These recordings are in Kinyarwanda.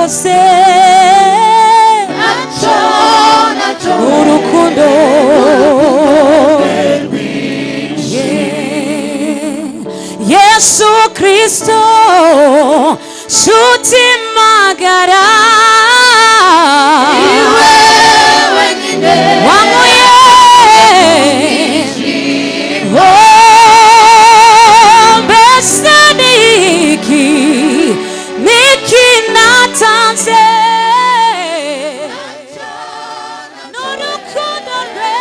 nakose urukundo Yesu Kristo shuti magara iwe wenyine wanguye mbese niki natanze n'urukundo rwe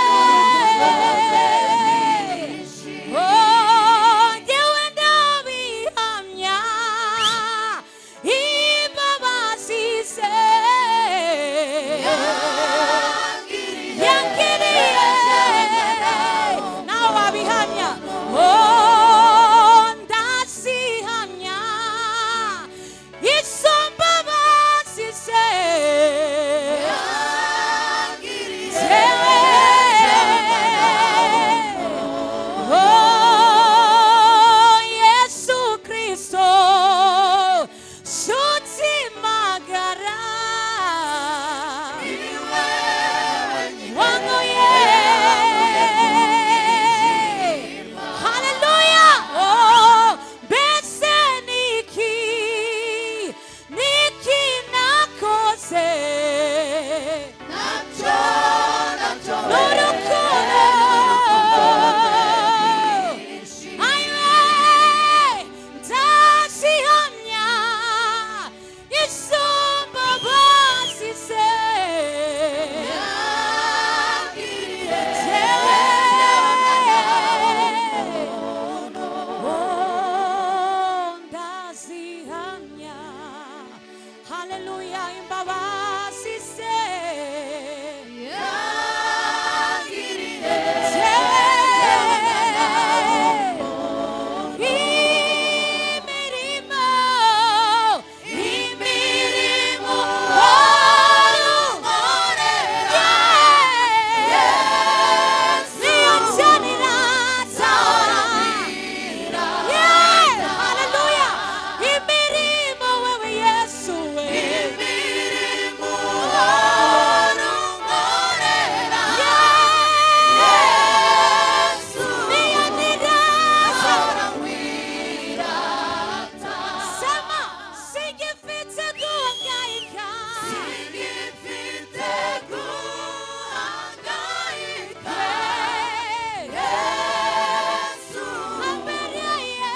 ngewe ndabihamya imbabazi ze yangiriye nawe wabihamya ndazihamya izo mbabazi ze Yesu Kristo shuti magara wanguye haleluya mbese niki nakoze haleluya imbabazi ze yangiriye imirimo warunkorera niyo nzanira nzabwira haleluya imirimo wewe Yesu we imirimo warunkorera Yesu niyo nzabwira sema singifite guhangayika Yesu ambereye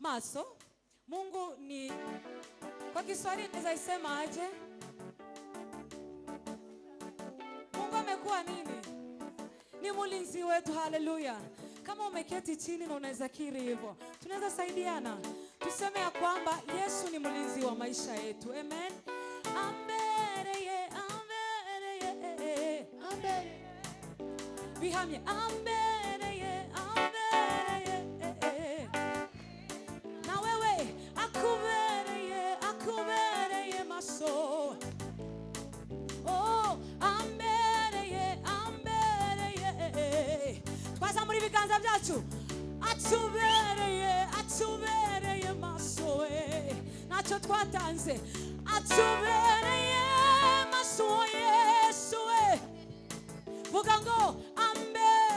maso. Mungu ni kwa Kiswahili naweza isema aje? Mungu amekuwa nini? Ni mlinzi wetu. Haleluya. Kama umeketi chini na unaweza kiri hivyo, tunaweza saidiana tuseme ya kwamba Yesu ni mlinzi wa maisha yetu. Amen. Ambereye, ambereye, ambereye. Bihamye, ambereye, ambereye. Na wewe akubereye, akubereye maso. Oh, ambereye, ambereye. Twaza muri biganza byacu. Atubereye, atubereye maso. Nacho twatanze. Atubereye maso Yesu. Vuga ngo ambereye.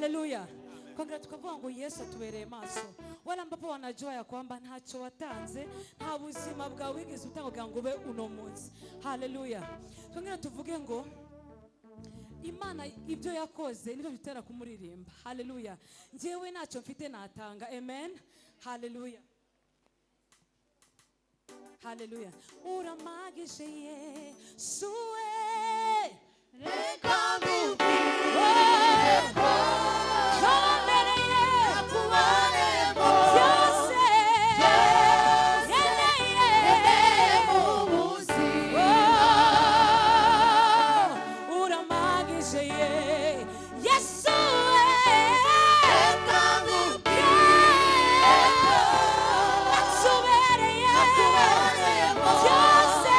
Haleluya. Kwa tukavuga ngo Yesu atubereye maso. Wala ambapo wanajua ya kwamba ntacyo watanze, nta buzima bwawe wigeze utanga kugira ngo ube uno munsi. Haleluya. Twongera tuvuge ngo Imana ibyo yakoze nibyo bitera kumuririmba. Haleluya. Njyewe ntacyo mfite natanga. Amen. Haleluya. Haleluya. Uramagije Yesuwe. Reka mubwire ko komereye kubaremo byose yeneye mu buzima. Uramagije Yesuwe. Reka mubwire ko atubereye byose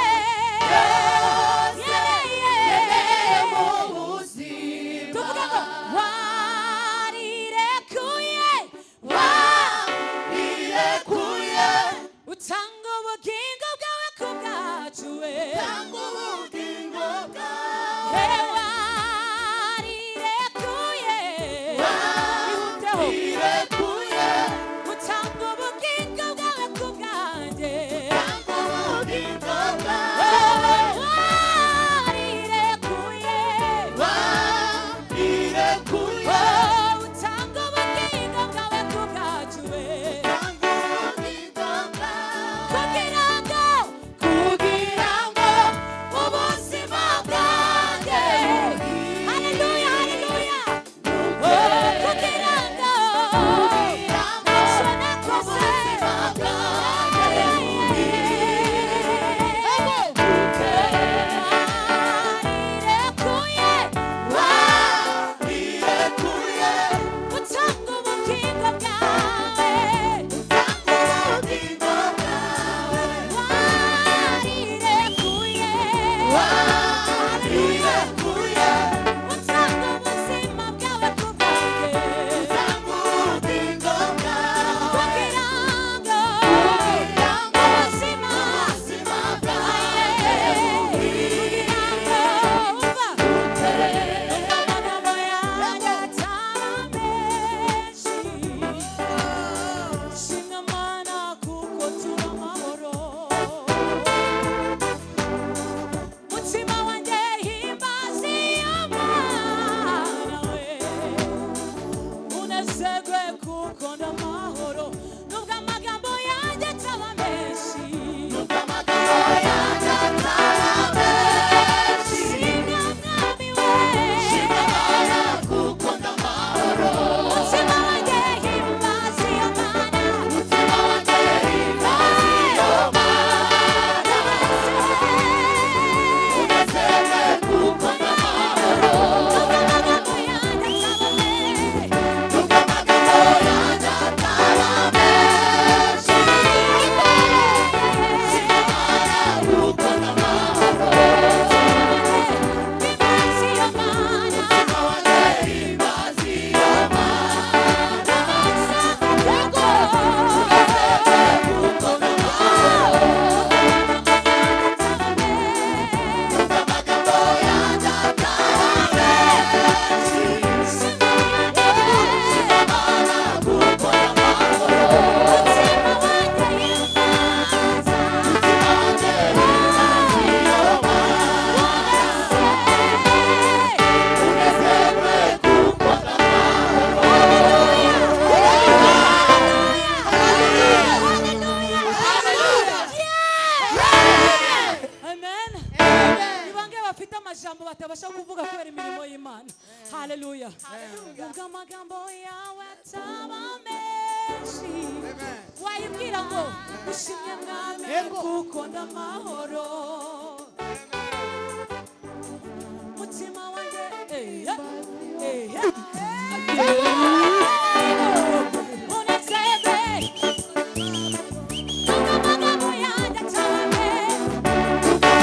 yeneye mu buzima. Tuvuge ngo warirekuye utanga ubugingo bwawe ku bwacu we. Warirekuye ihute utanga ubugingo bwawe ku bwanjye. Warirekuye utanga ubugingo bwawe ku bwacu we. Kugira ngo ubuzima bwanjye. Haleluya, haleluya. Kugira ngo icyo nakoze warirekuye utanga ubugingo bwawe. Warirekuye utanga ubuzima bwawe ku bwanjye. Kugira ngo ubuzima bwanjye. Kugira ngo umva amagambo yanjye ataba menshi. Shimwa Mana kuko turi amahoro. Mutima wanjye himbaza iyo Mana we. Unezerwe kuko ndi amahoro. Nubwo amagambo yanjye ataba menshi. Shimwa Mwami we. Mutima wanjye himbaza iyo Mana. Amajambo batabasha kuvuga kubera imirimo y'Imana. Haleluya. Ubwo amagambo yawe ataba menshi. Wayibwira ngo ushimye Mwami kuko ndi amahoro. Mutima wanjye unezerwe. Amagambo yanjye ataba menshi.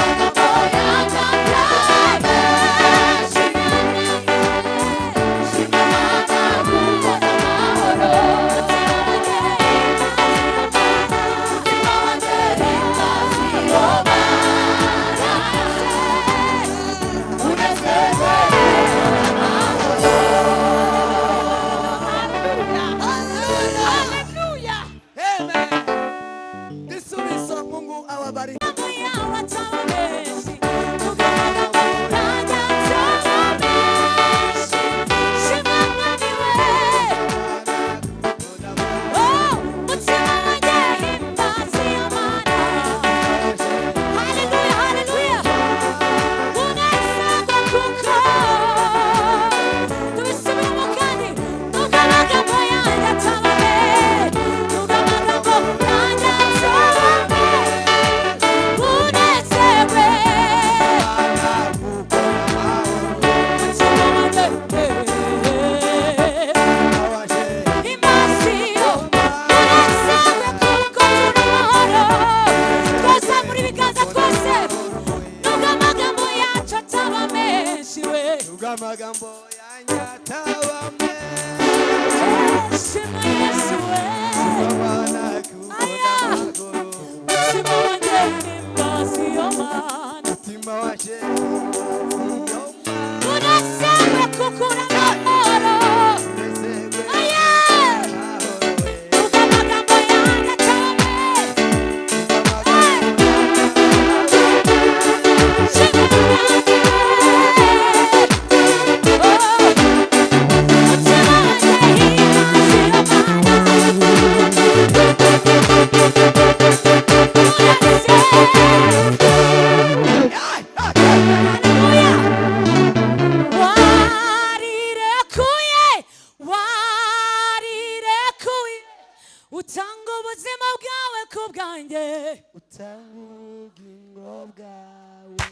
bwanjye utanga ubugingo bwawe